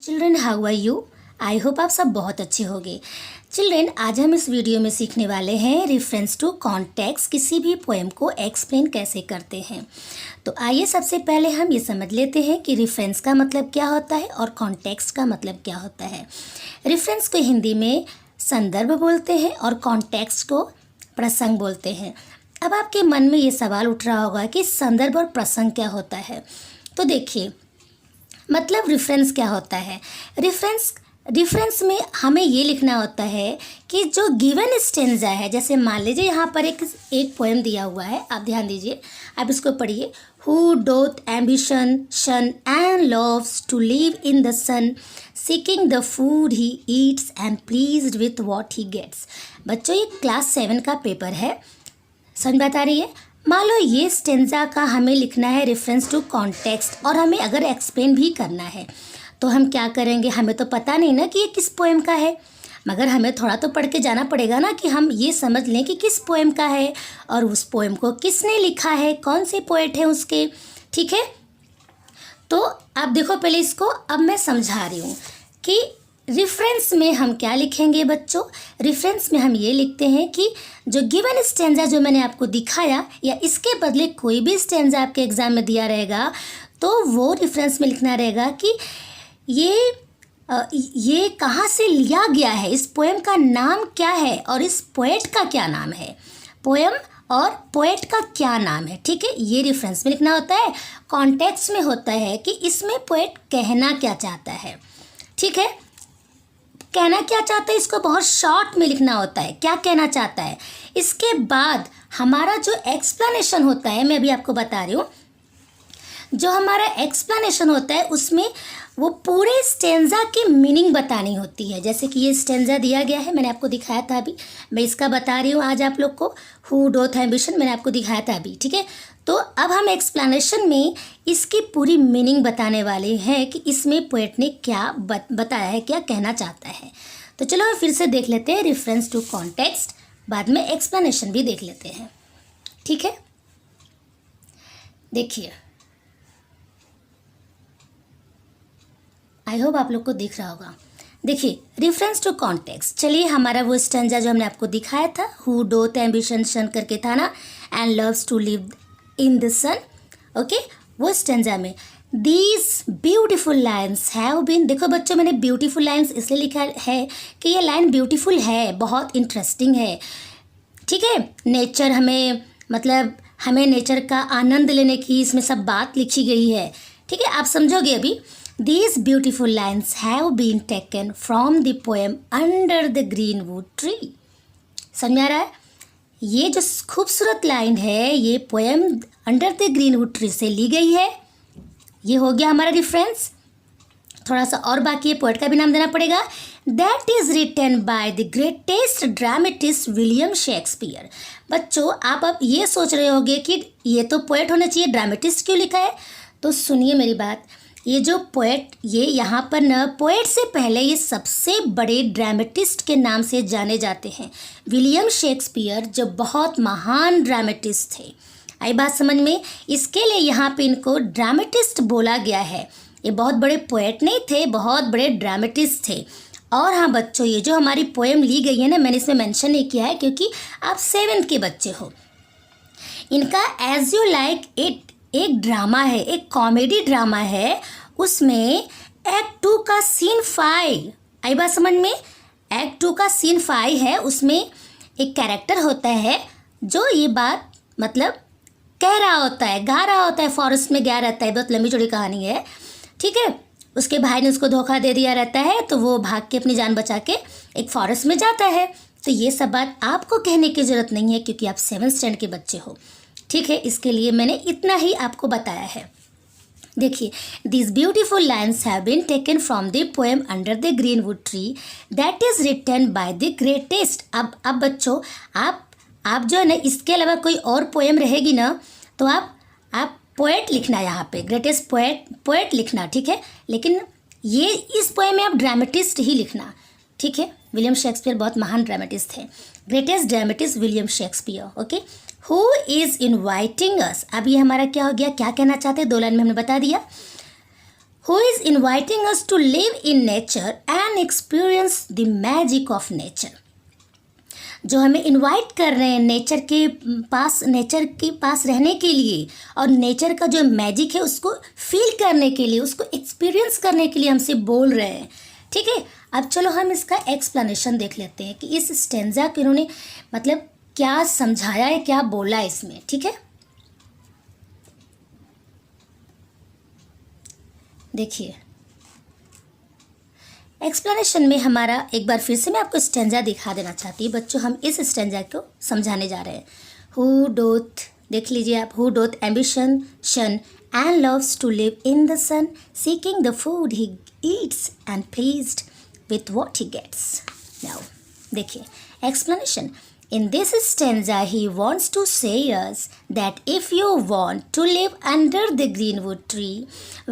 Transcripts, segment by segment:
Children how are you. I hope आप सब बहुत अच्छे होंगे। चिल्ड्रेन आज हम इस वीडियो में सीखने वाले हैं रेफरेंस टू कॉन्टेक्स्ट, किसी भी पोएम को एक्सप्लेन कैसे करते हैं। तो आइए सबसे पहले हम ये समझ लेते हैं कि रेफरेंस का मतलब क्या होता है और कॉन्टेक्स्ट का मतलब क्या होता है। रेफरेंस को हिंदी में संदर्भ बोलते हैं और कॉन्टेक्स्ट को प्रसंग बोलते हैं। अब आपके मन में ये सवाल उठ रहा होगा कि संदर्भ और प्रसंग क्या होता है। तो देखिए, मतलब रेफरेंस क्या होता है। रेफरेंस में हमें ये लिखना होता है कि जो गिवन स्टेंजा है, जैसे मान लीजिए यहाँ पर एक पोएम दिया हुआ है, आप ध्यान दीजिए, आप इसको पढ़िए। Who doth ambition shun and loves to live in the sun, seeking the food he eats and pleased with what he gets. बच्चों, ये क्लास 7 का पेपर है, समझ बात आ रही है। मान लो ये स्टेंजा का हमें लिखना है रेफरेंस टू कॉन्टेक्स्ट, और हमें अगर एक्सप्लेन भी करना है तो हम क्या करेंगे। हमें तो पता नहीं ना कि ये किस पोएम का है, मगर हमें थोड़ा तो पढ़ के जाना पड़ेगा ना कि हम ये समझ लें कि किस पोएम का है और उस पोएम को किसने लिखा है, कौन से पोएट हैं उसके। ठीक है, तो आप देखो पहले इसको, अब मैं समझा रही हूँ कि रेफरेंस में हम क्या लिखेंगे बच्चों। रेफरेंस में हम ये लिखते हैं कि जो गिवन स्टेंजा जो मैंने आपको दिखाया, या इसके बदले कोई भी स्टेंजा आपके एग्जाम में दिया रहेगा, तो वो रेफरेंस में लिखना रहेगा कि ये कहाँ से लिया गया है, इस पोएम का नाम क्या है और इस पोएट का क्या नाम है। पोएम और पोएट का क्या नाम है, ठीक है, ये रेफरेंस में लिखना होता है। कॉन्टेक्स्ट में होता है कि इसमें पोएट कहना क्या चाहता है। ठीक है, कहना क्या चाहता है इसको बहुत शॉर्ट में लिखना होता है, क्या कहना चाहता है। इसके बाद हमारा जो एक्सप्लेनेशन होता है, मैं अभी आपको बता रही हूँ, जो हमारा एक्सप्लेनेशन होता है उसमें वो पूरे स्टेंजा की मीनिंग बतानी होती है। जैसे कि ये स्टेंजा दिया गया है, मैंने आपको दिखाया था अभी, मैं इसका बता रही हूँ आज आप लोग को। हु डोथ एम्बिशन मैंने आपको दिखाया था अभी, ठीक है। तो अब हम एक्सप्लेनेशन में इसकी पूरी मीनिंग बताने वाले हैं कि इसमें पोएट ने क्या बताया है, क्या कहना चाहता है। तो चलो हम फिर से देख लेते हैं रेफरेंस टू कॉन्टेक्स्ट, बाद में एक्सप्लेनेशन भी देख लेते हैं, ठीक है। देखिए, आई होप आप लोग को दिख रहा होगा। देखिए, रेफरेंस टू कॉन्टेक्स्ट, चलिए हमारा वो स्टेंजा जो हमने आपको दिखाया था, हु डोथ एम्बिशन शन करके था ना, and loves to live in the sun, okay, वो स्टेंजा में these beautiful lines have been. देखो बच्चों, मैंने ब्यूटीफुल लाइन्स इसलिए लिखा है कि ये लाइन ब्यूटीफुल है, बहुत इंटरेस्टिंग है, ठीक है। नेचर हमें नेचर का आनंद लेने की इसमें सब बात लिखी गई है, ठीक है, आप समझोगे अभी। These beautiful lines have been taken from the poem Under the Greenwood Tree। समझ में आ रहा है? ये जो खूबसूरत लाइन है, ये poem under the greenwood tree से ली गई है। ये हो गया हमारा रेफरेंस। थोड़ा सा और बाकी है, पोएट का भी नाम देना पड़ेगा। That is written by the greatest dramatist William Shakespeare. बच्चों, आप अब ये सोच रहे होंगे कि ये तो पोएट होना चाहिए, ड्रामेटिस्ट क्यों लिखा है। तो सुनिए मेरी बात, ये जो पोएट, ये यहाँ पर न, पोएट से पहले ये सबसे बड़े ड्रामेटिस्ट के नाम से जाने जाते हैं। विलियम शेक्सपियर जो बहुत महान ड्रामेटिस्ट थे। आई बात समझ में? इसके लिए यहाँ पे इनको ड्रामेटिस्ट बोला गया है। ये बहुत बड़े पोएट नहीं थे, बहुत बड़े ड्रामेटिस्ट थे। और हाँ बच्चों, ये जो हमारी पोएम ली गई है ना, मैंने इसमें मेंशन नहीं किया है क्योंकि आप 7th के बच्चे हो। इनका एज यू लाइक इट एक ड्रामा है, एक कॉमेडी ड्रामा है। उसमें एक्ट 2 का सीन 5, आई बात समझ में? एक्ट 2 का सीन 5 है। उसमें एक कैरेक्टर होता है जो ये बात कह रहा होता है, गा रहा होता है, फॉरेस्ट में गया रहता है, बहुत लंबी चौड़ी कहानी है, ठीक है। उसके भाई ने उसको धोखा दे दिया रहता है, तो वो भाग के अपनी जान बचा के एक फॉरेस्ट में जाता है। तो ये सब बात आपको कहने की ज़रूरत नहीं है क्योंकि आप 7th स्टैंडर्ड के बच्चे हो, ठीक है। इसके लिए मैंने इतना ही आपको बताया है। देखिए, this beautiful lines have been taken from the poem under the greenwood tree that is written by the greatest. अब बच्चों, आप जो है ना, इसके अलावा कोई और पोएम रहेगी ना, तो आप पोएट लिखना, यहाँ पे ग्रेटेस्ट पोएट लिखना, ठीक है। लेकिन ये इस पोएम में आप ड्रामेटिस्ट ही लिखना, ठीक है। विलियम शेक्सपियर बहुत महान ड्रामेटिस्ट थे। Greatest dramatist William Shakespeare, okay. Who is inviting अस, अब ये हमारा क्या हो गया, क्या कहना चाहते हैं, 2 लाइन में हमने बता दिया। who is inviting us to live in nature and experience the magic of nature. जो हमें इनवाइट कर रहे हैं नेचर के पास रहने के लिए और नेचर का जो मैजिक है उसको फील करने के लिए, उसको एक्सपीरियंस करने के लिए हमसे बोल रहे हैं. ठीक है, अब चलो हम इसका एक्सप्लेनेशन देख लेते हैं कि इस स्टेंजा को इन्होंने मतलब क्या समझाया है, क्या बोला है इसमें. ठीक है, देखिए एक्सप्लेनेशन में हमारा एक बार फिर से मैं आपको स्टेंजा दिखा देना चाहती हूँ बच्चों. हम इस स्टेंजा को समझाने जा रहे हैं. हु डोथ, देख लीजिए आप, who doth ambition shun and loves to live in the sun, seeking the food he eats and pleased with what he gets. Now देखिए explanation. In this stanza, he wants to say us that if you want to live under the greenwood tree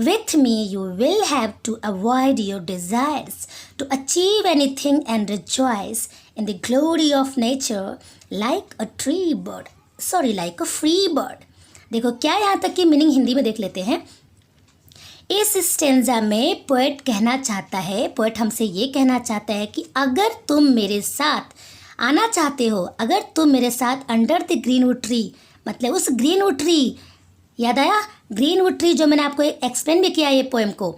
with me, you will have to avoid your desires to achieve anything and rejoice in the glory of nature like a like a free bird. देखो क्या यहाँ तक की meaning Hindi में देख लेते हैं. इस स्टेंजा में पोएट कहना चाहता है, पोएट हमसे ये कहना चाहता है कि अगर तुम मेरे साथ आना चाहते हो, अगर तुम मेरे साथ अंडर द ग्रीनवुड ट्री, मतलब उस ग्रीनवुड ट्री, याद आया ग्रीनवुड ट्री जो मैंने आपको एक्सप्लेन भी किया ये पोएम को,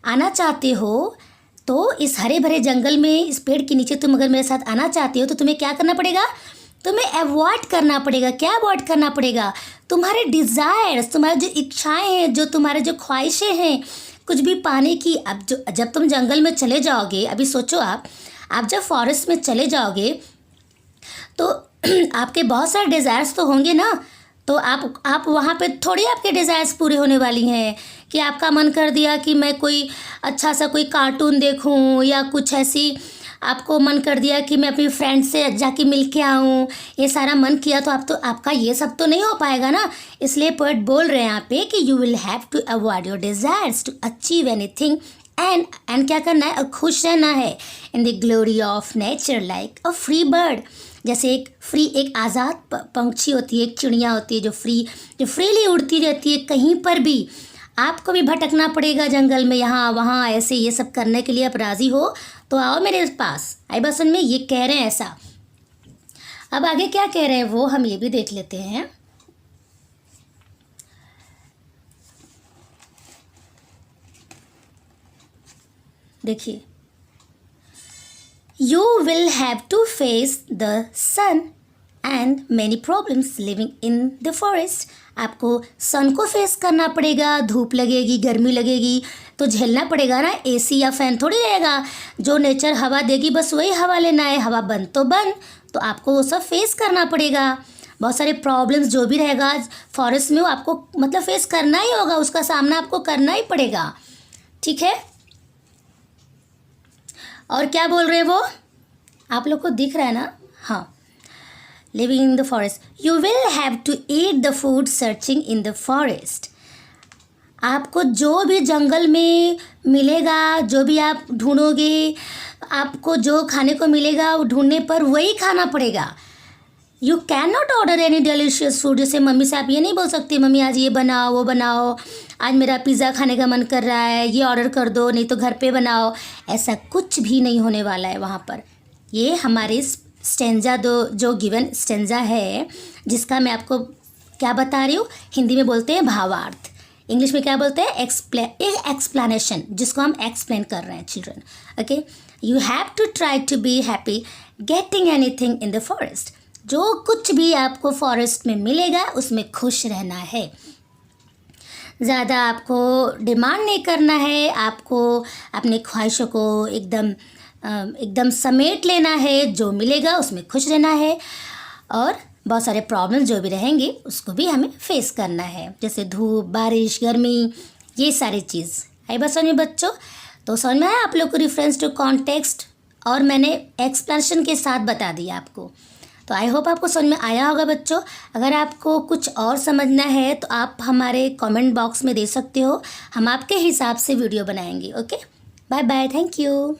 आना चाहते हो तो इस हरे भरे जंगल में, इस पेड़ के नीचे तुम अगर मेरे साथ आना चाहते हो तो तुम्हें क्या करना पड़ेगा, तुम्हें अवॉइड करना पड़ेगा. क्या अवॉइड करना पड़ेगा, तुम्हारे डिज़ायर्स, तुम्हारी जो इच्छाएं हैं, जो तुम्हारे जो ख्वाहिशें हैं कुछ भी पाने की. अब जब तुम जंगल में चले जाओगे, अभी सोचो आप जब फॉरेस्ट में चले जाओगे तो आपके बहुत सारे डिज़ायर्स तो होंगे ना. तो आप वहाँ पे थोड़ी आपके डिज़ायर्स पूरे होने वाली हैं कि आपका मन कर दिया कि मैं कोई अच्छा सा कोई कार्टून देखूँ या कुछ ऐसी, आपको मन कर दिया कि मैं अपनी फ्रेंड से जाके मिल के आऊँ, ये सारा मन किया तो आपका ये सब तो नहीं हो पाएगा ना. इसलिए पोएट बोल रहे हैं यहाँ पे कि you will have to avoid your desires to achieve anything and क्या करना है, और खुश रहना है in the glory of nature like a free bird. जैसे एक आज़ाद पंछी होती है, एक चिड़िया होती है जो फ्रीली उड़ती रहती है. कहीं पर भी आपको भी भटकना पड़ेगा जंगल में, यहाँ वहाँ ऐसे ये सब करने के लिए आप राज़ी हो तो आओ मेरे पास. आई बात समझ में, ये कह रहे हैं ऐसा. अब आगे क्या कह रहे हैं वो हम ये भी देख लेते हैं. देखिए, you will have to face the sun and many problems living in the forest. आपको सन को फेस करना पड़ेगा, धूप लगेगी, गर्मी लगेगी तो झेलना पड़ेगा ना. एसी या फैन थोड़ी रहेगा, जो नेचर हवा देगी बस वही हवा लेना है. हवा बंद तो आपको वो सब फेस करना पड़ेगा. बहुत सारे प्रॉब्लम्स जो भी रहेगा फॉरेस्ट में वो आपको मतलब फेस करना ही होगा, उसका सामना आपको करना ही पड़ेगा. ठीक है, और क्या बोल रहे हैं वो, आप लोग को दिख रहा है ना. हाँ, living in the forest, you will have to eat the food searching in the forest. आपको जो भी जंगल में मिलेगा, जो भी आप ढूंढोगे, आपको जो खाने को मिलेगा वो ढूंढने पर वही खाना पड़ेगा. You can not order any delicious food. जैसे मम्मी से आप ये नहीं बोल सकते मम्मी आज ये बनाओ वो बनाओ, आज मेरा पिज़्ज़ा खाने का मन कर रहा है, ये ऑर्डर कर दो, नहीं तो घर पे बनाओ. ऐसा कुछ भी नहीं होने वाला है वहाँ पर. ये हमारे स्टेंजा जो गिवन स्टेंजा है जिसका मैं आपको क्या बता रही हूँ, हिंदी में बोलते हैं भावार्थ, इंग्लिश में क्या बोलते हैं एक्सप्लेनेशन, जिसको हम एक्सप्लेन कर रहे हैं children. Okay, you have to try to be happy getting anything in the forest. जो कुछ भी आपको फॉरेस्ट में मिलेगा उसमें खुश रहना है. ज़्यादा आपको डिमांड नहीं करना है, आपको अपनी ख्वाहिशों को एकदम समेट लेना है. जो मिलेगा उसमें खुश रहना है और बहुत सारे प्रॉब्लम्स जो भी रहेंगे उसको भी हमें फेस करना है, जैसे धूप, बारिश, गर्मी, ये सारी चीज़. आई बात समझ में बच्चों? तो समझ में आया आप लोग को रेफरेंस टू कॉन्टेक्स्ट, और मैंने एक्सप्लेनेशन के साथ बता दिया आपको. तो आई होप आपको समझ में आया होगा बच्चों. अगर आपको कुछ और समझना है तो आप हमारे कमेंट बॉक्स में दे सकते हो, हम आपके हिसाब से वीडियो बनाएंगे. Okay, bye bye, thank you.